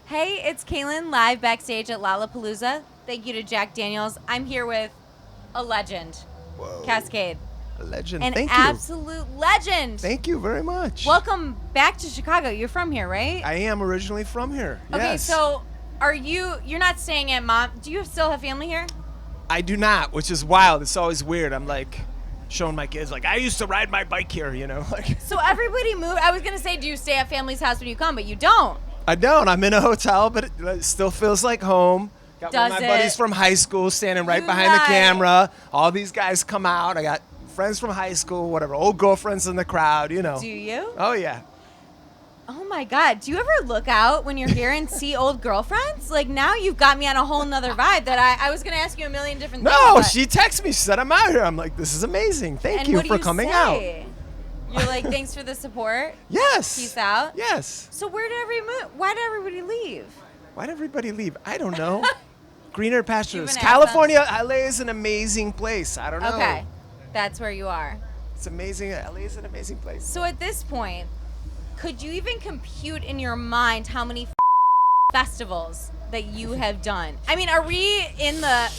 Hey, it's Kaelin live backstage at Lollapalooza. Thank you to Jack Daniels. I'm here with a legend, Whoa. Kaskade. A legend. An Thank you. absolute legend. Thank you very much. Welcome back to Chicago. You're from here, right? I am originally from here. Okay, yes. so you're not staying at mom. Do you still have family here? I do not, which is wild. It's always weird. I'm like showing my kids, like, I used to ride my bike here, you know? Like. So everybody moved. I was going to say, do you stay at family's house when you come? But you don't. I don't. I'm in a hotel, but it still feels like home. Got one of my buddies from high school standing right behind the camera. All these guys come out. I got friends from high school, whatever, old girlfriends in the crowd, you know. Do you? Oh, yeah. Oh, my God. Do you ever look out when you're here and see old girlfriends? Like, now you've got me on a whole nother vibe that I was going to ask you a million different things. No, she texted me. She said, I'm out here. I'm like, this is amazing. Thank you for coming out. You're like, thanks for the support. Yes. Peace out. Yes. So why did everybody leave? Why'd everybody leave? I don't know. Greener pastures. Cuban California, LA is an amazing place. I don't know. Okay. That's where you are. It's amazing. LA is an amazing place. So at this point, could you even compute in your mind how many festivals that you have done? I mean,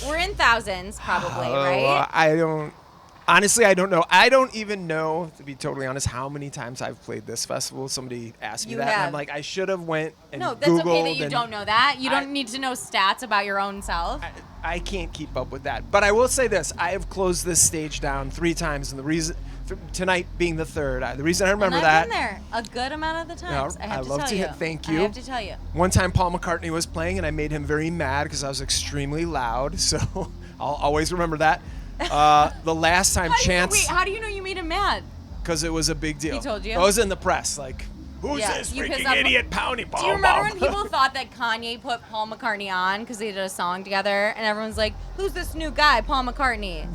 we're in thousands probably, right? Honestly, I don't know. I don't even know, to be totally honest, how many times I've played this festival. Somebody asked me that, and I'm like, I should have went and No, that's Googled. okay that you don't know that. You don't need to know stats about your own self. I can't keep up with that. But I will say this. I have closed this stage down 3 times, and the reason, tonight being the 3rd, the reason I remember that. I've been there a good amount of the times. I have to tell you. Thank you. I have to tell you. One time Paul McCartney was playing, and I made him very mad because I was extremely loud. So I'll always remember that. The last time Chance. How do you know you made him mad? Because it was a big deal. He told you? I was in the press, like, who's this freaking idiot pounding Paul? Do you remember when people thought that Kanye put Paul McCartney on because they did a song together, and everyone's like, who's this new guy, Paul McCartney?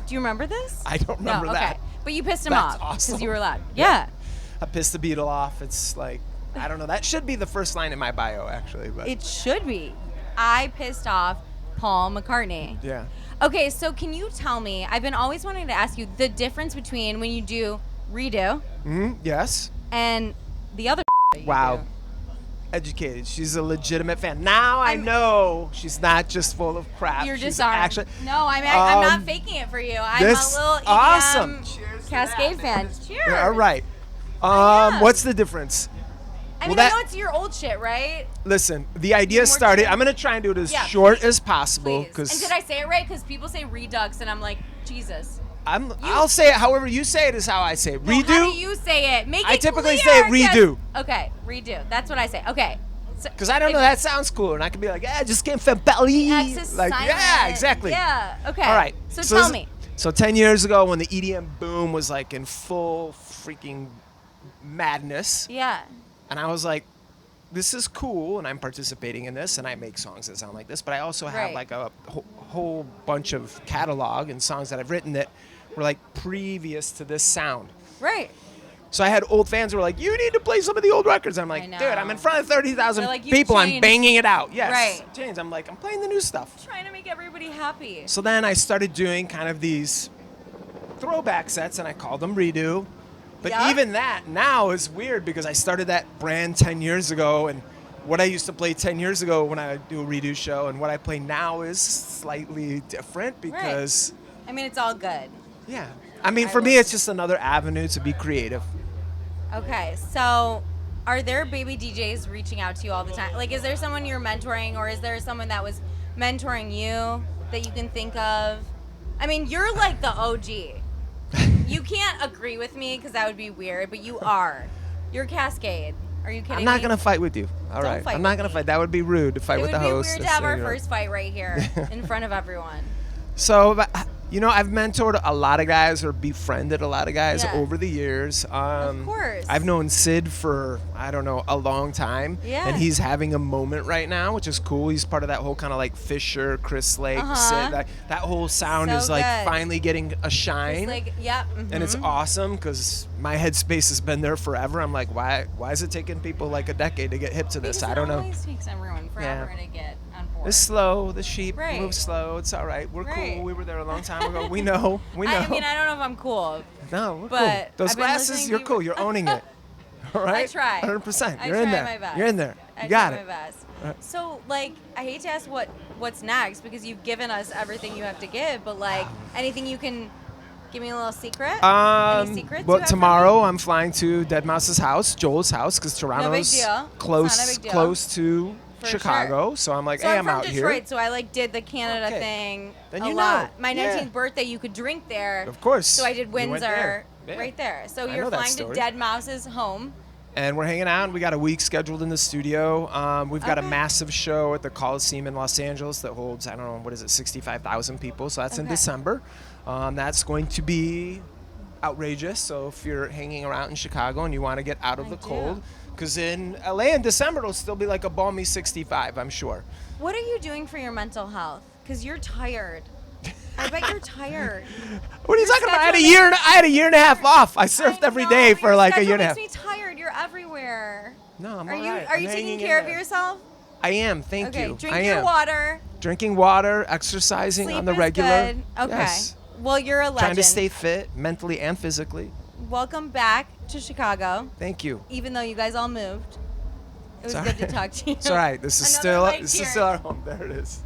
Do you remember this? I don't remember that. Okay. But you pissed him That's off because awesome. you were loud. Yeah. I pissed the Beatle off. It's like, I don't know. That should be the first line in my bio, actually. But It should be. I pissed off Paul McCartney. yeah. Okay, so can you tell me, I've been always wanting to ask you the difference between when you do redo Yes. and the other that you Wow. do. Educated. She's a legitimate fan. Now I know she's not just full of crap. You're She's disarmed. Actually, No, I'm not faking it for you. I'm a this little EDM awesome. Cheers to Kaskade that. fan. Cheers. Yeah, all right. am. What's the difference? I mean, Well, I know it's your old shit, right? Listen, the idea More started. chill. I'm gonna try and do it as Yeah, short as possible Please. because And did I say it right? Because people say redux, and I'm like, Jesus. I'll say it however you say it is how I say it. No, Redo. how do you say it? Make it I typically clear. say redo. Yes. Okay, redo. That's what I say. Okay. Because I don't know, that sounds cool, and I can be like, yeah, just came from Belly. Like, yeah, exactly. Yeah. Okay. All right. So tell me. So 10 years ago, when the EDM boom was like in full freaking madness, Yeah. and I was like, this is cool, and I'm participating in this, and I make songs that sound like this, but I also have Right. like a whole bunch of catalog and songs that I've written that were like previous to this sound. Right. So I had old fans who were like, you need to play some of the old records. I'm like, I know. dude, I'm in front of 30,000 They're like, "You've people. I'm changed." banging it out. Yes. Right. Change. I'm like, I'm playing the new stuff. Trying to make everybody happy. So then I started doing kind of these throwback sets, and I called them Redo. But Yeah. even that now is weird because I started that brand 10 years ago, and what I used to play 10 years ago when I do a Redo show and what I play now is slightly different because, I mean, it's all good. yeah. I mean, for me, it's just another avenue to be creative. Okay, so are there baby DJs reaching out to you all the time? Like, is there someone you're mentoring, or is there someone that was mentoring you that you can think of? I mean, you're like the OG. You can't agree with me because that would be weird, but you are. You're Kaskade. Are you kidding me? I'm not going to fight with you. All Don't right. fight I'm not with going to me. fight. That would be rude to fight It with would the be host. weird to just have so our you know. first fight right here in front of everyone. So, I've mentored a lot of guys or befriended a lot of guys Yeah. over the years. Of course. I've known Sid for, I don't know, a long time. Yeah. And he's having a moment right now, which is cool. He's part of that whole kind of like Fisher, Chris Lake, Sid. That whole sound So is like good. finally getting a shine. It's like, yep. And it's awesome because my headspace has been there forever. I'm like, why is it taking people like a decade to get hip to this? Because I don't it know. always takes everyone forever to get on board. It's slow. The sheep Right. move slow. It's all right. We're Right. cool. We were there a long time ago. We know. We know. I mean, I don't know if I'm cool. No, we're but cool. Those I've been glasses, listening you're to cool. You're owning it. All right? I try. 100%. I You're in try there. my best. You're in there. I got try it. my best. So, like, I hate to ask what's next because you've given us everything you have to give, but like, anything you can give me a little secret? Any secrets? Well, you have tomorrow I'm flying to Dead Mouse's house, Joel's house, because Toronto's deal. close, It's not a big deal. close to For Chicago. sure. So I'm like, So hey, I'm I'm from out Detroit, here. so I like did the Canada Okay. thing Then a you lot. know. My Yeah. 19th birthday, you could drink there. Of course. So I did You went Windsor there. Yeah. right there. So I you're know that flying to story. Dead Mouse's home. And we're hanging out. We got a week scheduled in the studio. We've got a Okay. massive show at the Coliseum in Los Angeles that holds, I don't know, what is it, 65,000 people. So that's in Okay. December. That's going to be outrageous. So if you're hanging around in Chicago and you want to get out of the cold, because in LA in December it'll still be like a balmy 65, I'm sure. What are you doing for your mental health? Because you're tired. I bet you're tired. What are you Your talking about? I schedule had a year and a half off. I surfed every day for like a year and a half. Makes me tired. You're everywhere. No, I'm Are all you right. are I'm you taking hanging in care of there. yourself? I am. Thank you. Drink I your am. water. Drinking water, exercising Sleep on the is regular. good. Okay. Yes. Well, you're a legend. Trying to stay fit mentally and physically. Welcome back to Chicago. Thank you. Even though you guys all moved. It was It's good to all talk to you. It's all right. This is Another still mic here. our home. There it is.